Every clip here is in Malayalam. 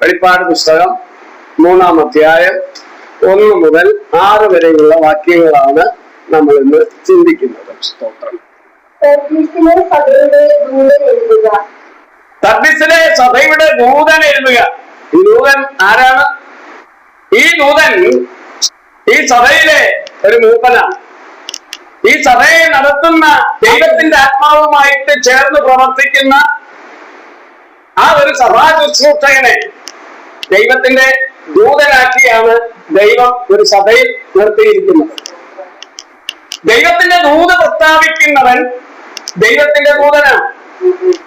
വെളിപ്പാട് പുസ്തകം 3-ാം അധ്യായം 1 മുതൽ 6 വരെയുള്ള വാക്യങ്ങളാണ് നമ്മൾ ഇന്ന് ചിന്തിക്കുന്നത്. സ്തോത്രം. തർദീസിലെ സഭയുടെ ദൂതൻ എഴുതുക. ഈ ദൂതൻ ആരാണ്? ഈ ദൂതൻ ഈ സഭയിലെ ഒരു മൂപ്പനാണ്. ഈ സഭയെ നടത്തുന്ന ദൈവത്തിന്റെ ആത്മാവുമായിട്ട് ചേർന്ന് പ്രവർത്തിക്കുന്ന ആ ഒരു സഭാ ശുശ്രൂഷകനെ ദൈവത്തിന്റെ ദൂതനാക്കിയാണ് ദൈവം ഒരു സഭയിൽ നിർത്തിയിരിക്കുന്നത്. ദൈവത്തിന്റെ ദൂത് പ്രസ്താവിക്കുന്നവൻ ദൈവത്തിന്റെ ദൂതനാണ്.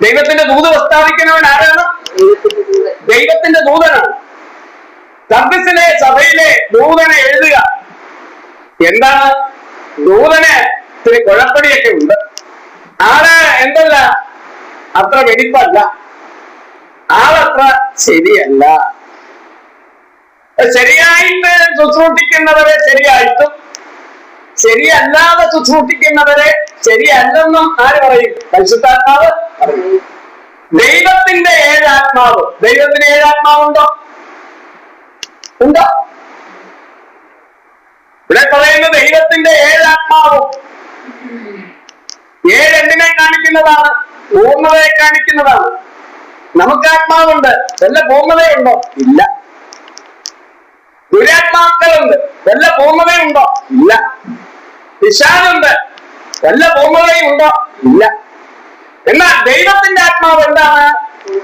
ദൈവത്തിന്റെ ദൂത് പ്രസ്താവിക്കുന്നവൻ ആരാണ്? ദൈവത്തിന്റെ ദൂതനാണ്. തർദീസിലെ സഭയിലെ ദൂതനെ എഴുതുക. എന്താണ് ദൂതന്? ഇത്തിരി കുഴപ്പടിയൊക്കെ ഉണ്ട്. ആള് എന്തല്ല, അത്ര വെടിപ്പല്ല, ആളത്ര ശരിയല്ല. ശരിയായിട്ട് ശുശ്രൂഷിക്കുന്നവരെ ശരിയായിട്ടും ശരിയല്ലാതെ ശുശ്രൂഷിക്കുന്നവരെ ശരിയല്ലെന്നും ആര് പറയും? പരിശുദ്ധാത്മാവ് പറയും. ദൈവത്തിന്റെ 7 ആത്മാവ്. ദൈവത്തിന് 7 ആത്മാവുണ്ടോ? ഉണ്ടോ? ഇവിടെ പറയുന്നത് ദൈവത്തിന്റെ 7 ആത്മാവും. 7 എന്തിനെ കാണിക്കുന്നതാണ്? പൂർണ്ണതയെ കാണിക്കുന്നതാണ്. നമുക്ക് ആത്മാവുണ്ട്, വല്ല പൂർണ്ണതയുണ്ടോ? ഇല്ല. ദുരാത്മാക്കളുണ്ട്, വല്ല പൂർണ്ണതയുണ്ടോ? ഇല്ല. പിശാചുണ്ട്, വല്ല പൂർണ്ണതയും ഉണ്ടോ? ഇല്ല. എന്നാൽ ദൈവത്തിന്റെ ആത്മാവ് എന്താണ്?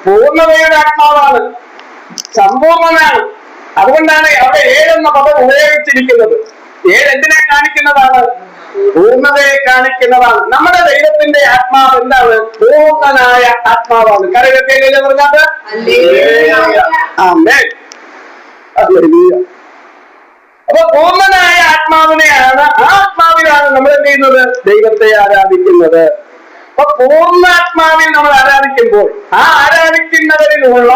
പൂർണ്ണതയുടെ ആത്മാവാണ്, സമ്പൂർണ്ണനാണ്. അതുകൊണ്ടാണ് അവിടെ 7 എന്ന പദം ഉപയോഗിച്ചിരിക്കുന്നത്. 7 എന്തിനെ കാണിക്കുന്നതാണ്? പൂർണ്ണതയെ കാണിക്കുന്നതാണ്. നമ്മുടെ ദൈവത്തിന്റെ ആത്മാവ് എന്താണ്? പൂർണ്ണനായ ആത്മാവാണ്. കരകത്തിയല്ലേ പറഞ്ഞത്? ആമേൻ. അപ്പൊ പൂർണ്ണനായ ആത്മാവിനെയാണ്, ആ ആത്മാവിലാണ് നമ്മൾ എന്ത് ചെയ്യുന്നത്? ദൈവത്തെ ആരാധിക്കുന്നത്. അപ്പൊ പൂർണ്ണാത്മാവിൽ നമ്മൾ ആരാധിക്കുമ്പോൾ ആ ആരാധിക്കുന്നവരിലുള്ള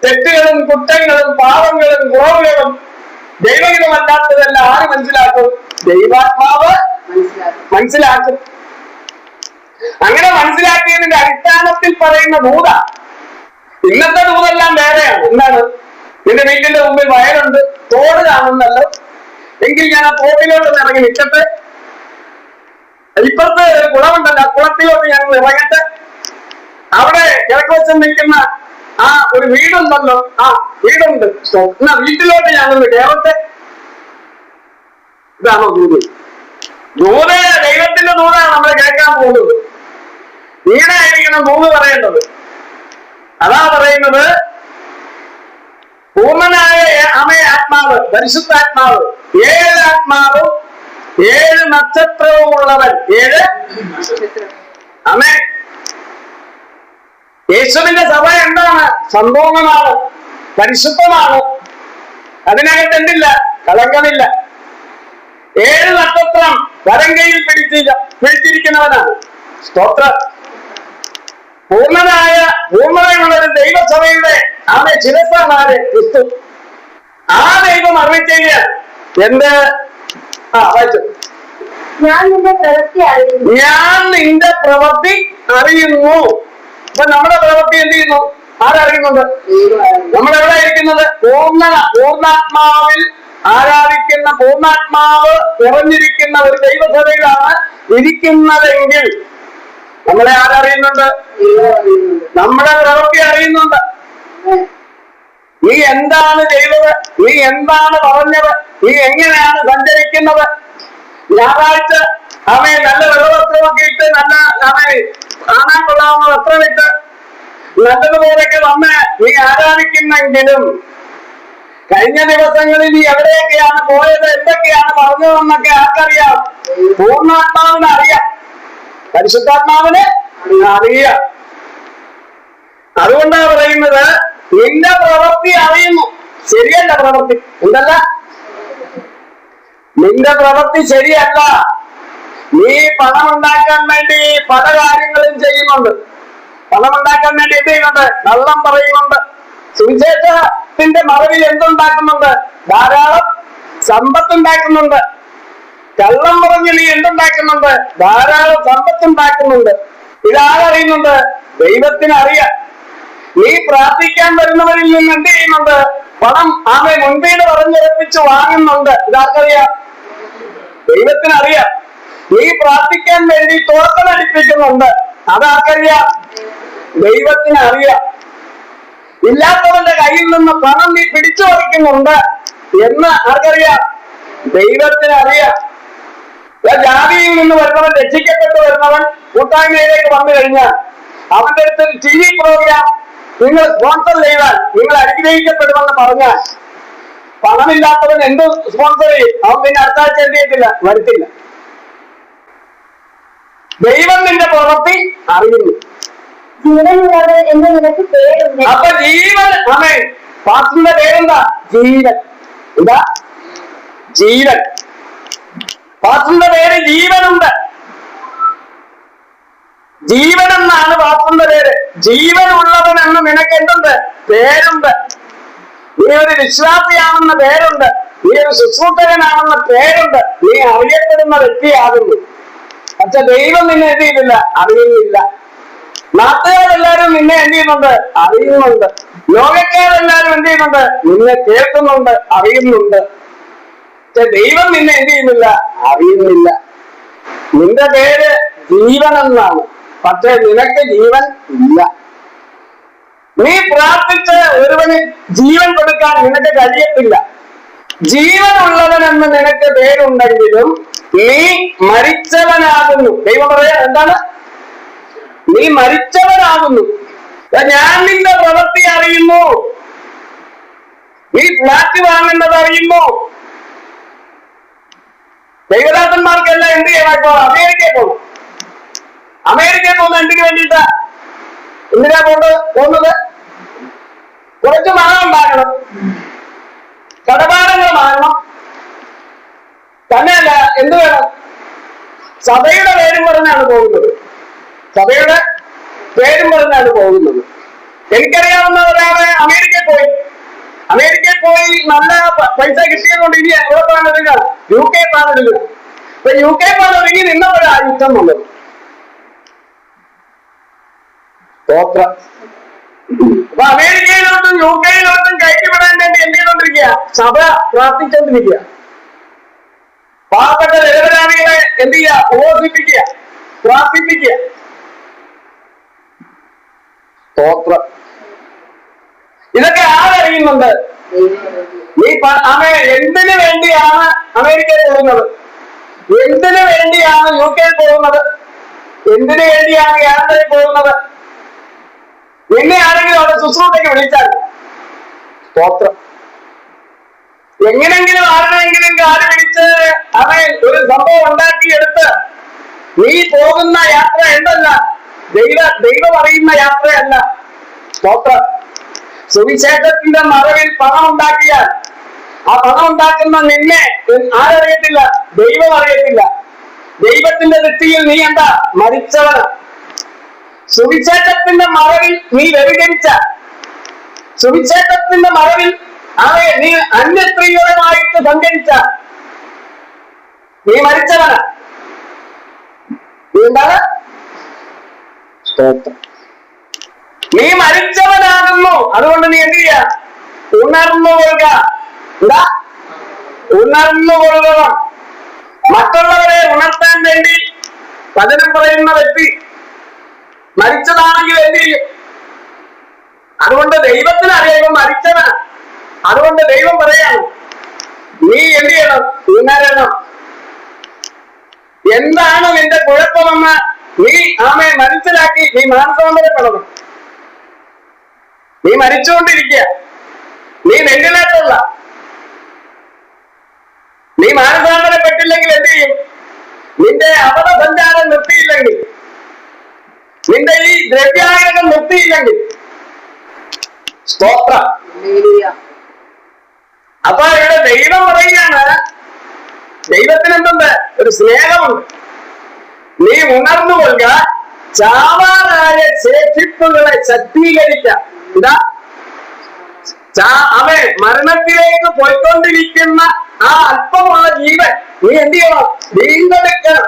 തെറ്റുകളും കുറ്റങ്ങളും പാപങ്ങളും കുറവുകളും ദൈവഹിതമല്ലാത്തതെല്ലാം ആര് മനസ്സിലാക്കും? ദൈവാത്മാവ് മനസ്സിലാക്കും. അങ്ങനെ മനസ്സിലാക്കിയതിന്റെ അടിസ്ഥാനത്തിൽ പറയുന്ന ദൂത. ഇന്നത്തെ ദൂതെല്ലാം വേറെയാണ്. എന്താണ്? നിന്റെ വീട്ടിന്റെ മുമ്പിൽ വയലുണ്ട്, തോട് കാണുന്നല്ലോ, എങ്കിൽ ഞാൻ ആ തോട്ടിലോട്ട് ഇറങ്ങി നിൽക്കട്ടെ. ഇപ്പുറത്ത് ഒരു കുളമുണ്ടല്ലോ, ആ കുളത്തിലോട്ട് ഞാൻ ഇറങ്ങട്ടെ. അവിടെ കിഴക്കുവശം നിൽക്കുന്ന ആ ഒരു വീടുണ്ടല്ലോ, ആ വീടുണ്ട്, എന്നാ വീട്ടിലോട്ട് ഞാനൊന്ന് കയറട്ടെ. ഇതാണോ ദൂത്? ദൂത് ദൈവത്തിന്റെ ദൂതാണ് നമ്മൾ കേൾക്കാൻ പോകുന്നത്. ഇങ്ങനെ ആയിരിക്കണം ദൂത് പറയേണ്ടത്. അതാ പറയുന്നത് പൂർണ്ണനായ ആത്മാവ്, പരിശുദ്ധാത്മാവ്, 7 ആത്മാവും 7 നക്ഷത്രവും ഉള്ളവൻ. 7 ആമേൻ. യേശുവിന്റെ സഭ എന്താണ്? സമ്പൂർണ്ണമാണ്, പരിശുദ്ധമാണ്. അതിനകത്ത് എന്തില്ല? കളങ്കമില്ല. 7 നക്ഷത്രം വലങ്കയിൽ പിടിച്ചിരിക്കുന്നവനാണ്. സ്തോത്രം. പൂർണ്ണതയുള്ള ഒരു ദൈവസഭയുടെ ആമേ ശിരസ്സാണ് ആര്? ക്രിസ്തു. ആ ദൈവം അറിയിച്ച എന്ത്? വായിച്ചു. ഞാൻ നിന്റെ പ്രവൃത്തി അറിയുന്നു. അപ്പൊ നമ്മുടെ പ്രവൃത്തി എന്ത് ചെയ്യുന്നു? ആരറിയുന്നുണ്ട്? നമ്മളെവിടെ ഇരിക്കുന്നത്? പൂർണ്ണാത്മാവിൽ ആരാധിക്കുന്ന, പൂർണ്ണാത്മാവ് നിറഞ്ഞിരിക്കുന്ന ഒരു ദൈവസഭയിലാണ് ഇരിക്കുന്നതെങ്കിൽ നമ്മളെ ആരറിയുന്നുണ്ട്? നമ്മുടെ പ്രവൃത്തി അറിയുന്നുണ്ട്. നീ എന്താണ് ചെയ്തത്? നീ എന്താണ് പറഞ്ഞത്? നീ എങ്ങനെയാണ് സഞ്ചരിക്കുന്നത്? ഞായറാഴ്ച അവയെ നല്ല വെള്ളവസ്ത്രമൊക്കെ ഇട്ട്, നല്ല കാണാൻ കൊള്ളാവുന്ന വസ്ത്രമിട്ട് നല്ലതുപോലെയൊക്കെ വന്ന് നീ ആരാധിക്കുന്നെങ്കിലും കഴിഞ്ഞ ദിവസങ്ങളിൽ നീ എവിടെയൊക്കെയാണ് പോയത്, എന്തൊക്കെയാണ് പറഞ്ഞതെന്നൊക്കെ ആർക്കറിയാം? പൂർണ്ണാത്മാവിന് അറിയാം, പരിശുദ്ധാത്മാവിന് അറിയാം. അതുകൊണ്ടാണ് പറയുന്നത് നിന്റെ പ്രവൃത്തി അറിയുന്നു. ശരിയല്ല പ്രവൃത്തി. എന്തല്ല? നിന്റെ പ്രവൃത്തി ശരിയല്ല. നീ പണം ഉണ്ടാക്കാൻ വേണ്ടി പല കാര്യങ്ങളും ചെയ്യുന്നുണ്ട്. പണം ഉണ്ടാക്കാൻ വേണ്ടി എന്ത് ചെയ്യുന്നുണ്ട്? കള്ളം പറയുന്നുണ്ട്. സുവിശേഷത്തിന്റെ മറവിൽ എന്തുണ്ടാക്കുന്നുണ്ട്? ധാരാളം സമ്പത്തുണ്ടാക്കുന്നുണ്ട്. കള്ളം പറഞ്ഞ് നീ എന്തുണ്ടാക്കുന്നുണ്ട്? ധാരാളം സമ്പത്തുണ്ടാക്കുന്നുണ്ട്. ഇതാരറിയുന്നുണ്ട്? ദൈവത്തിന് അറിയാം. നീ പ്രാർത്ഥിക്കാൻ വരുന്നവരിൽ നിന്ന് എന്ത് ചെയ്യുന്നുണ്ട്? പണം ആമേ മുൻപീട് പറഞ്ഞുറപ്പിച്ച് വാങ്ങുന്നുണ്ട്. ഇതാർക്കറിയാം? ദൈവത്തിനറിയാം. നീ പ്രാർത്ഥിക്കാൻ വേണ്ടി തോട്ടമടിപ്പിക്കുന്നുണ്ട്. അതാർക്കറിയാം? ദൈവത്തിനറിയാം. ഇല്ലാത്തവന്റെ കയ്യിൽ നിന്ന് പണം നീ പിടിച്ചു പറിക്കുന്നുണ്ട് എന്ന് ആർക്കറിയാം? ദൈവത്തിനറിയാം. ജാതിയിൽ നിന്ന് വരുന്നവൻ, രക്ഷിക്കപ്പെട്ട് വരുന്നവൻ കൂട്ടായ്മയിലേക്ക് വന്നു കഴിഞ്ഞാൽ അവന്റെ അടുത്ത് TV പ്രോഗ്രാം നിങ്ങൾ സ്പോൺസർ ചെയ്താൽ നിങ്ങൾ അനുഗ്രഹിക്കപ്പെടുമെന്ന് പറഞ്ഞാൽ പണമില്ലാത്തവൻ എന്ത് സ്പോൺസർ ചെയ്യും? അവൻ പിന്നെ അടുത്ത ആഴ്ച എന്ത് ചെയ്യത്തില്ല, വരുത്തില്ല. ദൈവം നിന്റെ പ്രവൃത്തി അറിയുന്നു. അപ്പൊ ജീവൻ, അമേ പാസ്റ്റിന്റെ പേരെന്താ? ജീവൻ. എന്താ? ജീവൻ. പാസ്റ്റിന്റെ പേര് ജീവനുണ്ട്. ജീവൻ എന്നാണ് പാസ്റ്റിന്റെ പേര്. ജീവനുള്ളവൻ എന്ന് നിനക്ക് എന്തുണ്ട്? പേരുണ്ട്. നീ ഒരു വിശ്വാസിയാണെന്ന പേരുണ്ട്. നീ ഒരു ശുശ്രൂഷകനാണെന്ന പേരുണ്ട്. നീ അറിയപ്പെടുന്ന വ്യക്തിയാകുന്നു. പക്ഷെ ദൈവം നിന്നെ എന്ത് ചെയ്യുന്നില്ല? അറിയുന്നില്ല. നാട്ടുകാരെല്ലാരും നിന്നെ എന്ത് ചെയ്യുന്നുണ്ട്? അറിയുന്നുണ്ട്. ലോകക്കാരെല്ലാരും എന്ത് ചെയ്യുന്നുണ്ട്? നിന്നെ കേൾക്കുന്നുണ്ട്, അറിയുന്നുണ്ട്. പക്ഷെ ദൈവം നിന്നെ എന്ത് ചെയ്യുന്നില്ല? അറിയുന്നില്ല. നിന്റെ പേര് ജീവൻ എന്നാണ്, പക്ഷെ നിനക്ക് ജീവൻ ഇല്ല. നീ പ്രാർത്ഥിച്ച് ഒരുവന് ജീവൻ കൊടുക്കാൻ നിനക്ക് കഴിയത്തില്ല. ജീവനുള്ളവനെന്ന് നിനക്ക് പേരുണ്ടെങ്കിലും നീ മരിച്ചവനാകുന്നു. ദൈവം പറയാ എന്താണ്? നീ മരിച്ചവനാകുന്നു. ഞാൻ നിന്റെ പ്രവൃത്തി അറിയുന്നു. നീ ഫ്ലാറ്റ് വാങ്ങേണ്ടത് അറിയുന്നു. ദൈവദാസന്മാർക്കെല്ലാം എന്ത് ചെയ്യണം? ഇപ്പൊ അമേരിക്കയിൽ പോകും. അമേരിക്കയിൽ പോകുന്ന എന്തിനു വേണ്ടിയിട്ടാ? എന്തിനാ പോകുന്നത്? കുറച്ച് പണം ഉണ്ടാക്കണം, കടബാധങ്ങൾ മാറണം, തന്നെയല്ല എന്ത് വേണം? സഭയുടെ പേരും പറഞ്ഞാണ് പോകുന്നത്. സഭയുടെ പേരും പറഞ്ഞാണ് പോകുന്നത്. എനിക്കറിയാവുന്ന ഒരാളെ അമേരിക്കയിൽ പോയി നല്ല പൈസ കിട്ടിയതുകൊണ്ട് ഇനി എവിടെ പാടില്ല, UK പാടില്ല. അപ്പൊ UK പാടൊരുങ്ങി നിന്നപ്പോഴാ യുദ്ധം വന്നത്. അപ്പൊ അമേരിക്കയിലോട്ടും UK കയറ്റിവിടാൻ വേണ്ടി എന്ത് ചെയ്തോണ്ടിരിക്കുക? സഭ പ്രാർത്ഥിച്ചോണ്ടിരിക്കുക. പാവപ്പെട്ട നിരപരാധികളെ എന്ത് ചെയ്യുക? ഉപവസിപ്പിക്കുക, പ്രാർത്ഥിപ്പിക്കുക. സ്തോത്രം. ഇതൊക്കെ ആരറിയുന്നുണ്ട്? നീ എന്തിനു വേണ്ടിയാണ് അമേരിക്കയിൽ പോകുന്നത്? എന്തിനു വേണ്ടിയാണ് UK പോകുന്നത്? എന്തിനു വേണ്ടിയാണ് കാനഡയിൽ പോകുന്നത്? നിന്നെ ആരെങ്കിലും അവിടെ ശുശ്രൂഷയ്ക്ക് വിളിച്ചാൽ സ്തോത്രം. എങ്ങനെങ്കിലും ആരുടെയെങ്കിലും കാല് പിടിച്ച് അവൻ ഒരു സംഭവം ഉണ്ടാക്കിയെടുത്ത് നീ പോകുന്ന യാത്ര എന്തല്ല? ദൈവം അറിയുന്ന യാത്രയല്ല. സ്തോത്രം. സുവിശേഷത്തിന്റെ മറവിൽ പണം ഉണ്ടാക്കിയാൽ ആ പണം ഉണ്ടാക്കുന്ന നിന്നെ ആരറിയത്തില്ല? ദൈവം അറിയത്തില്ല. ദൈവത്തിന്റെ ദൃഷ്ടിയിൽ നീ എന്താ? മരിച്ചവൻ. സുവിശേഷത്തിന്റെ മറവിൽ നീ വ്യഭിചരിച്ച, സുവിശേഷത്തിന്റെ മറവിൽ നീ അന്യസ്ത്രീകളുമായിട്ട് സഞ്ചരിച്ച നീ മരിച്ചവനാ. നീ എന്താണ്? നീ മരിച്ചവനാകുന്നു. അതുകൊണ്ട് നീ എന്ത് ചെയ്യാ? ഉണർന്നു കൊള്ളുക. എന്താ? ഉണർന്നു കൊള്ളുക. മറ്റുള്ളവരെ ഉണർത്താൻ വേണ്ടി വചനം പറയുന്ന വ്യക്തി മരിച്ചതാണെങ്കിൽ എന്ത് ചെയ്യും? അതുകൊണ്ട് ദൈവത്തിന് അറിയാം മരിച്ചവനാ. അതുകൊണ്ട് ദൈവം പറയാണ് നീ എന്ത് ചെയ്യണം? ഉണരണം. എന്താണ് നിന്റെ കുഴപ്പമെന്ന് നീ മനസ്സിലാക്കി നീ മാനസാന്തരപ്പെടണം. നീ മരിച്ചുകൊണ്ടിരിക്കുക. നീ വെന്റിലേറ്ററില്ല. നീ മാനസാന്തരപ്പെട്ടില്ലെങ്കിൽ എന്ത് ചെയ്യും? നിന്റെ അപകസഞ്ചാരം നിർത്തിയില്ലെങ്കിൽ, നിന്റെ ഈ ദ്രവ്യായകം നിർത്തിയില്ലെങ്കിൽ സ്തോത്രം. അപ്പൊ ഇവിടെ ദൈവം പറയുകയാണ്, ദൈവത്തിന് എന്തുണ്ട്? ഒരു സ്നേഹമുണ്ട്. നീ ഉണർന്നു കൊള്ളുക, ചാവാനായ ശേഷിപ്പുകളെ ശക്തീകരിക്കാം. എന്താ? അവൻ മരണത്തിലേക്ക് പോയിക്കൊണ്ടിരിക്കുന്ന ആ അല്പമുള്ള ജീവൻ നീ എന്ത് ചെയ്യണം? വീണ്ടെടുക്കണം,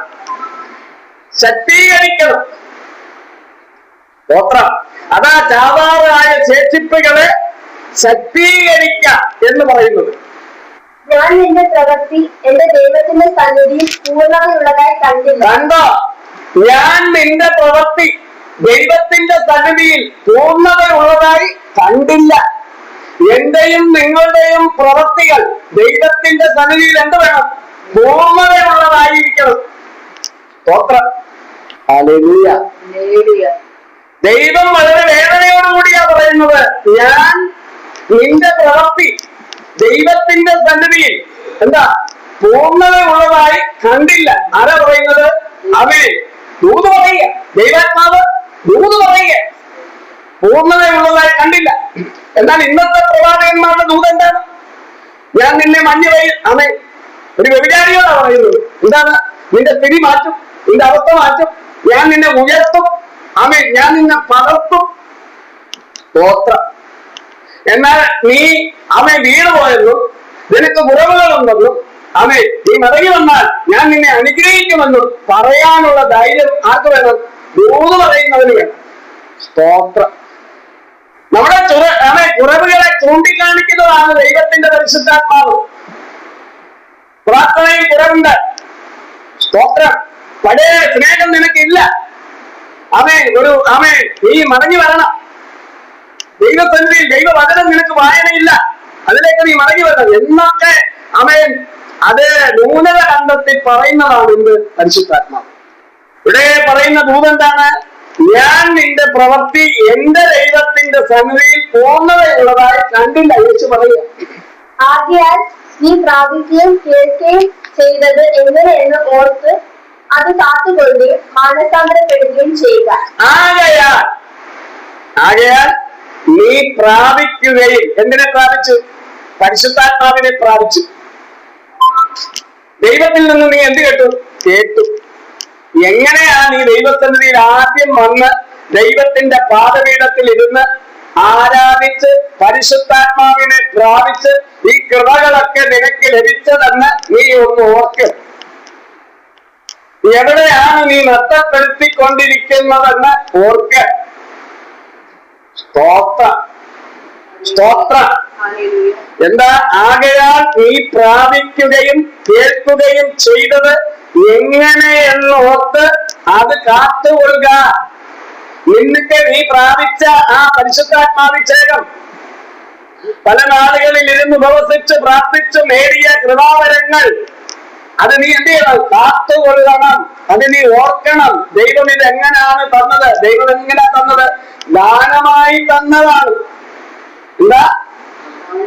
ശക്തീകരിക്കണം. സ്തോത്രം. അതാ ചാവാറായ ശേഷിപ്പുകളെ ശക്തീകരിക്കാം എന്ന് പറയുന്നത്. ഞാൻ നിന്റെ പ്രവൃത്തി എന്റെ ദൈവത്തിന്റെ സന്നിധിയിൽ പൂർണ്ണതയുള്ളതായി കണ്ടില്ല. കണ്ടോ? ഞാൻ നിന്റെ പ്രവൃത്തി ദൈവത്തിന്റെ സന്നിധിയിൽ പൂർണ്ണതയുള്ളതായി കണ്ടില്ല. എന്റെയും നിങ്ങളുടെയും പ്രവൃത്തികൾ ദൈവത്തിന്റെ സന്നിധിയിൽ എന്ത് വേണം? പൂർണ്ണതയുള്ളതായിരിക്കണം. സ്തോത്രം. ഹല്ലേലൂയ. ദൈവം വളരെ വേദനയോടുകൂടിയാ പറയുന്നത്, ഞാൻ നിന്റെ പ്രവൃത്തി ദൈവത്തിന്റെ സന്നിധിയിൽ എന്താ പൂർണ്ണതയുള്ളതായി കണ്ടില്ല. ആരാ പറയുന്നത്? അവൻ ദൂത് പറയുക, ദൈവാത്മാവ് ദൂത് പറയുക, പൂർണ്ണതയുള്ളതായി കണ്ടില്ല. എന്നാൽ ഇന്നത്തെ പ്രവാചകന്മാരുടെ ദൂത് എന്താണ്? ഞാൻ നിന്നെ മഞ്ഞവയിൽ അവൻ ഒരു വ്യഭിചാരിയോടാ പറയുന്നത്. എന്താണ്? നിന്റെ സ്ഥിതി മാറ്റും, നിന്റെ അവസ്ഥ മാറ്റും, ഞാൻ നിന്നെ ഉയർത്തും, അവൻ ഞാൻ നിന്നെ പകർത്തും. സ്തോത്രം. എന്നാൽ നീ അവൻ വീണുപോയെന്നും നിനക്ക് കുറവുകളുണ്ടെന്നും അവൻ നീ മടങ്ങി വന്നാൽ ഞാൻ നിന്നെ അനുഗ്രഹിക്കുമെന്നും പറയാനുള്ള ധൈര്യം ആർക്ക് വേണം? ദൂത് പറയുന്നതിന് വേണം. സ്തോത്രം. നമ്മുടെ കുറവുകളെ ചൂണ്ടിക്കാണിക്കുന്നതാണ് ദൈവത്തിന്റെ പരിശുദ്ധാത്മാവ്. പ്രാർത്ഥനയിൽ കുറവുണ്ട്. സ്തോത്രം. പഴയ സ്നേഹം നിനക്കില്ല. നീ മടങ്ങി വരണം. ദൈവസന്നിധിയിൽ ദൈവവചനം നിനക്ക് വായനയില്ല, അതിലേക്ക് നീ മടങ്ങി വരണം എന്നൊക്കെ അത് ന്യൂനത കണ്ടെത്തി പറയുന്നതാണ് എന്ത്? പരിശുദ്ധാത്മാവ്. ഇവിടെ പറയുന്ന ദൂതെന്താണ്? ഞാൻ നിന്റെ പ്രവൃത്തി എന്റെ ദൈവത്തിന്റെ സന്നിധിയിൽ പൂർണ്ണതയുള്ളതായി കണ്ടില്ല. യേശു പറയുക. ആകയാൽ നീ പ്രാപിക്കുകയും കേൾക്കുകയും ചെയ്തത് എങ്ങനെയെന്ന് ഓർത്ത് അത് കാത്തുകൊള്ളുകയും മാനസാന്തരപ്പെടുകയും ചെയ്യുക. ആകയാൽ നീ പ്രാപിക്കുകയും, എന്തിനെ പ്രാപിച്ചു? പരിശുദ്ധാത്മാവിനെ പ്രാപിച്ചു. ദൈവത്തിൽ നിന്ന് നീ എന്ത് കേട്ടു? കേട്ടു. എങ്ങനെയാ നീ ദൈവസന്നിധിയിൽ ആദ്യം വന്ന് ദൈവത്തിന്റെ പാദപീഠത്തിൽ ഇരുന്ന് ആരാധിച്ച് പരിശുദ്ധാത്മാവിനെ പ്രാപിച്ച് ഈ കൃപകളൊക്കെ നിനക്ക് ലഭിച്ചതെന്ന് നീ ഒന്ന് ഓർക്കുക. എവിടെയാണ് നീ നഷ്ടപ്പെടുത്തിക്കൊണ്ടിരിക്കുന്നതെന്ന് ഓർക്ക. സ്തോത്രം. എന്താ? ആകയാൽ നീ പ്രാപിക്കുകയും കേൾക്കുകയും ചെയ്തത് എങ്ങനെയെന്ന് ഓർത്ത് അത് കാത്തുകൊള്ളുക. നിനക്ക് നീ പ്രാപിച്ച ആ പരിശുദ്ധാത്മാഭിഷേകം പല നാളുകളിൽ ഇരുന്ന് ഉപവസിച്ച് പ്രാർത്ഥിച്ചു നേടിയ കൃപാവരങ്ങൾ അത് നീ എന്ത് ചെയ്യണം? കാത്തുകൊള്ളണം. അത് നീ ഓർക്കണം. ദൈവം ഇത് എങ്ങനെയാണ് തന്നത്? ദൈവം എങ്ങനെയാ തന്നത്? ദാനമായി തന്നതാണ്. എന്താ?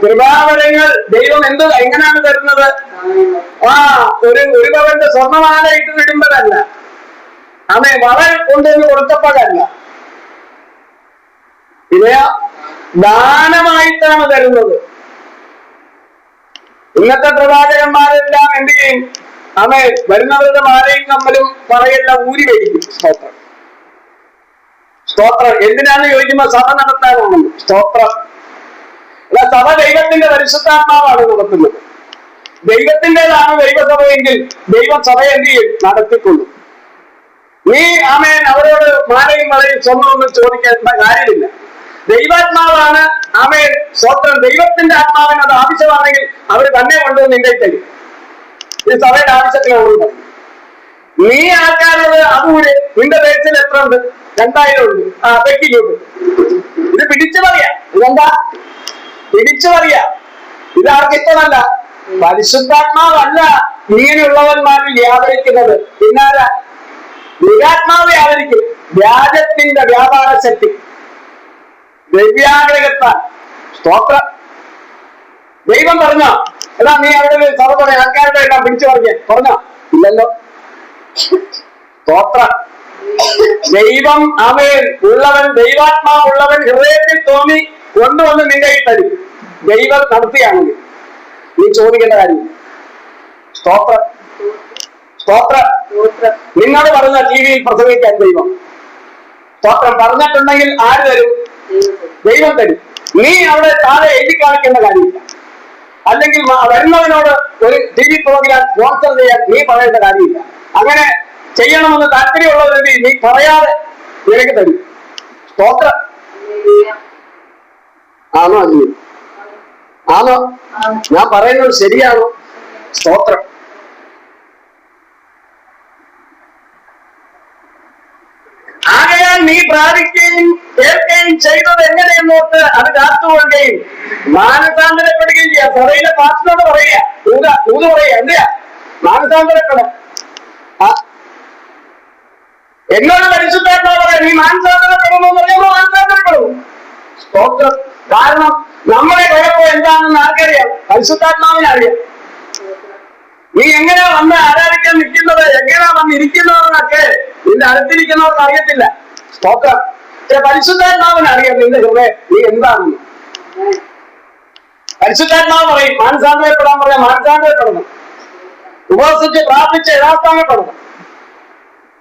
കൃപാവരങ്ങൾ ദൈവം എങ്ങനെയാണ് തരുന്നത്? ഒരു പവന്റെ സ്വർണ്ണമാല ഇട്ട് വിടുമ്പോഴല്ല, വള കൊണ്ടുവന്ന് കൊടുത്തപ്പോഴല്ല, ഇവയാ ദാനമായിട്ടാണ് തരുന്നത്. ഇന്നത്തെ പ്രവാചകന്മാരെല്ലാം എന്ത് ചെയ്യും? വരുന്നവരുടെ മാലയും കമ്മലും പറയെല്ലാം ഊരി മേടിക്കും. സ്തോത്രം. സ്തോത്രം. എന്തിനാന്ന് ചോദിക്കുമ്പോൾ സഭ നടത്താനാണ്. സ്തോത്രം. അല്ല, സഭ ദൈവത്തിന്റെ പരിശുദ്ധാത്മാവാണ് നടത്തുന്നത്. ദൈവത്തിൻ്റെതാണ് ദൈവസഭയെങ്കിൽ ദൈവം സഭയെ എന്ത് ചെയ്യും? നടത്തിക്കൊള്ളും. നീ അവരോട് മാലയും വളയും സ്വർണ്ണമൊന്നും ചോദിക്കേണ്ട കാര്യമില്ല. ദൈവാത്മാവാണ്. സ്തോത്രം. ദൈവത്തിന്റെ ആത്മാവിന് അത് ആവശ്യമാണെങ്കിൽ അവർ തന്നെ കൊണ്ടുവന്ന് നിന്റെ തരും. ഈ സഭയുടെ ആവശ്യത്തിനാണ്. നീ ആൾക്കാരത് അതുകൂടെ നിന്റെ ദേശത്തിൽ എത്ര ഉണ്ട്? 2000 ഉണ്ട്. വെക്കിലുണ്ട്. ഇത് പിടിച്ചു പറയാ. ഇതെന്താ? പിടിച്ചു പറയാ. ഇത് ആർക്കിഷ്ടമല്ല. പരിശുദ്ധാത്മാവല്ല ഇങ്ങനെയുള്ളവന്മാരിൽ വ്യാപരിക്കുന്നത്. പിന്നാരാ? ദൈവാത്മാവ് വ്യാപരിക്കും. വ്യാജത്തിന്റെ വ്യാപാര ശക്തി, ദ്രവ്യാഗ്രഹത്താൽ. സ്തോത്രം. ദൈവം പറഞ്ഞോ? അല്ല, നീ അവിടെ സഭ പറയാം ആൾക്കാരുടെ എല്ലാം പിടിച്ചു പറഞ്ഞോ? ഇല്ലല്ലോ. സ്തോത്രം. ദൈവം ഉള്ളവൻ, ദൈവാത്മാവുള്ളവൻ ഹൃദയത്തിൽ തോന്നി കൊണ്ടുവന്ന് നിന്റെ കയ്യിൽ തരും. ദൈവം നടത്തിയാണെങ്കിൽ നീ ചോദിക്കേണ്ട കാര്യമില്ല. സ്തോത്രം. സ്തോത്രം. നിന്നോട് പറഞ്ഞ ടിവിയിൽ പ്രസംഗിക്കാൻ ദൈവം സ്തോത്രം പറഞ്ഞിട്ടുണ്ടെങ്കിൽ ആര് തരും? ദൈവം തരും. നീ അവിടെ താഴെ എഴുതി കാണിക്കേണ്ട കാര്യമില്ല. അല്ലെങ്കിൽ വരുന്നവനോട് ഒരു TV പ്രോഗ്രാം സ്പോൺസർ ചെയ്യാൻ നീ പറയേണ്ട കാര്യമില്ല. അങ്ങനെ ചെയ്യണമെന്ന് താല്പര്യമുള്ളവരെങ്കിൽ നീ പറയാതെ നിനക്ക് തരും. സ്തോത്രം. ആണോ അല്ലയോ? ആണോ? ഞാൻ പറയുന്നത് ശരിയാണോ? സ്തോത്രം. ആകയാൽ നീ പ്രാപിക്കുകയും കേൾക്കുകയും ചെയ്തത് എങ്ങനെയെന്നോട്ട് അത് കാത്തുകൊള്ളുകയും മാനസാന്തരപ്പെടുകയും ചെയ്യാം. സഭയിലെ പാസ്റ്ററോട് പറയുക, ഊത് പറയുക, എന്തിയാ മാനസാന്തരപ്പെട. എന്നോട് പരിശുദ്ധാത്മാവ് പറയാം, നീ മാനസാന്തരപ്പെടണമെന്ന് പറയുമ്പോൾ മാനസാന്തരപ്പെടും. സ്തോത്രം. കാരണം നമ്മുടെ കുഴപ്പം എന്താണെന്ന് ആർക്കറിയാം? പരിശുദ്ധാത്മാവിന് അറിയാം. നീ എങ്ങനെയാ വന്ന് ആരാധിക്കാൻ നിൽക്കുന്നത്, എങ്ങനെയാ വന്ന് ഇരിക്കുന്നതെന്നൊക്കെ നിന്റെ അടുത്തിരിക്കുന്നവർക്ക് അറിയത്തില്ല. സ്തോത്രം. പരിശുദ്ധാത്മാവിന് അറിയാം നിന്റെ ഹൃദയം നീ എന്താണെന്ന്. പരിശുദ്ധാത്മാവ് പറയും മാനസാന്തരപ്പെടാൻ പറയാം, മാനസാന്തരപ്പെടണം. ഉപവസിച്ച് പ്രാർത്ഥിച്ച് യഥാസ്ഥാനപ്പെടണം.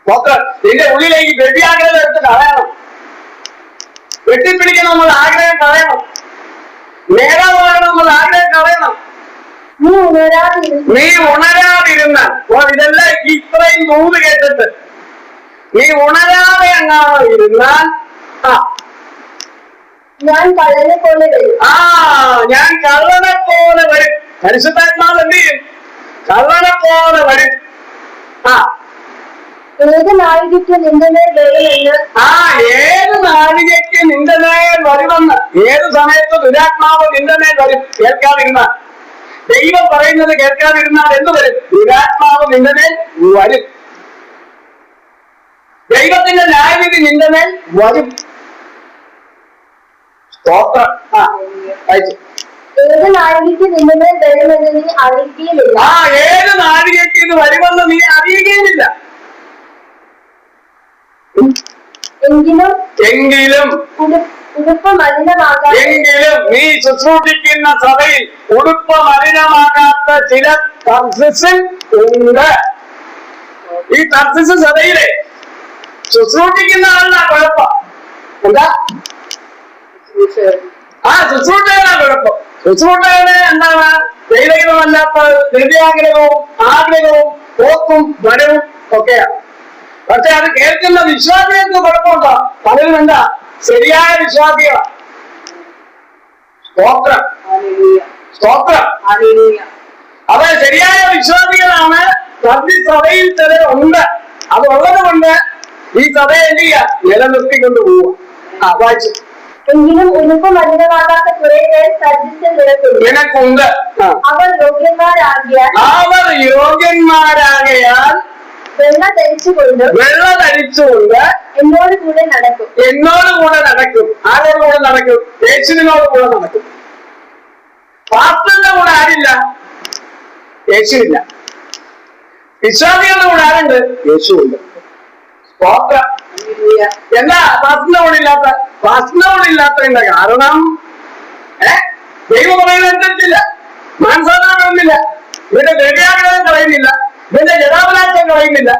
സ്തോത്രം. നിന്റെ ഉള്ളിലേക്ക് വ്യതിയാഗ്രത എടുത്ത് കളയണം. വെട്ടിപ്പിടിക്കണമെന്നുള്ള ആഗ്രഹം കളയണം. നേതാവാകണമെന്നുള്ള ആഗ്രഹം കളയണം. നീ ഉണരാതിരുന്ന ഇതെല്ലാം ഇത്രയും നൂല് കേട്ടിട്ട് നീ ഉണരാതെ അങ്ങാതെ ഇരുന്നാൽ ഞാൻ കള്ളനെ പോലെ വരും. ഞാൻ കള്ളനെ പോലെ വരും. പരിശുദ്ധാത്മാവ് എന്ത് ചെയ്യും? കള്ളനെ പോലെ വരും. ഏത് നാഴികയ്ക്ക് നിന്റെ മേൽ വരുമെന്ന് ഏത് നാഴികയ്ക്ക് നിന്റെ മേൽ വരുമെന്ന്, ഏത് സമയത്ത് ദുരാത്മാവ് നിന്റെ മേൽ വരും കേൾക്കാതിരുന്നാൽ. ദൈവം പറയുന്നത് കേൾക്കാതിരുന്നാൽ എന്ത് വരും? ദുരാത്മാവ് നിന്റെ മേൽ വരും. ദൈവത്തിന്റെ ന്യായവിധി നിന്റെ മേൽ വരും. സ്തോത്രം. ഏത് നാഴികയ്ക്ക് നിന്റെ മേൽ വരുമെന്ന് നീ അറിയുകയില്ല. ഏത് നാഴികയ്ക്ക് ഇത് വരുമെന്ന് നീ അറിയുകയില്ല. എങ്കിലും ഉടുപ്പ് മലിനമാകാത്ത, എങ്കിലും നീ ശുശ്രൂഷിക്കുന്ന സഭയിൽ ഉടുപ്പ് മലിനമാകാത്ത ചില തർസിസിൽ ഉണ്ട്. ഈ തർസിസ് സഭയിലെ ശുശ്രൂഷിക്കുന്ന ആളിനാ കുഴപ്പം. എന്താ? ശുശ്രൂഷകനാ കുഴപ്പം. ശുശ്രൂഷകന് എന്താണ്? ദൈവഹിതമല്ലാത്ത ഹൃദയാഗ്രഹവും ആഗ്രഹവും പോക്കും വരവും ഒക്കെയാണ്. പക്ഷെ അത് കേൾക്കുന്ന വിശ്വാസികൾക്ക് കുഴപ്പമുണ്ടോ? പലരും എന്താ? ശരിയായ വിശ്വാസികളാണ്. സ്തോത്രം. സ്തോത്രം. അവ ശരിയായ വിശ്വാസികളാണ്. സഭയിൽ ചിലരുണ്ട്. അതുള്ളത് കൊണ്ട് ഈ സഭയെ എന്ത് ചെയ്യുക? നിലനിർത്തിക്കൊണ്ട് പോവുക. വായിച്ചു. എങ്കിലും ഉടുപ്പ് മലിനമാകാത്ത കുറെ പേർ സദസ്സിൽ നിനക്കുണ്ട്. അവർ യോഗ്യന്മാരാകയാൽ വെള്ള ധരിച്ചുകൊണ്ട് എന്നോട് കൂടെ നടക്കും. ആരോട് കൂടെ നടക്കും? യേശുവിനോട് കൂടെ നടക്കും. പാസ്റ്ററിന്റെ കൂടെ ആരില്ല? യേശുവില്ല. വിശ്വാസികളുടെ കൂടെ ആരുണ്ട്? യേശുവുണ്ട്. സ്തോത്രം. എന്താ പാസ്റ്ററിന്റെ കൂടെ ഇല്ലാത്ത? പാസ്റ്ററിന്റെ കൂടെ ഇല്ലാത്തതിന്റെ കാരണം ദൈവം പറയുന്നതനുസരിച്ചില്ല, മാനസാന്തരം കളയുന്നില്ല, ഇവന്റെ ഹൃദയാഗ്രഹം കളയുന്നില്ല, ഇവന്റെ ജഡാപരാശം കളയുന്നില്ല.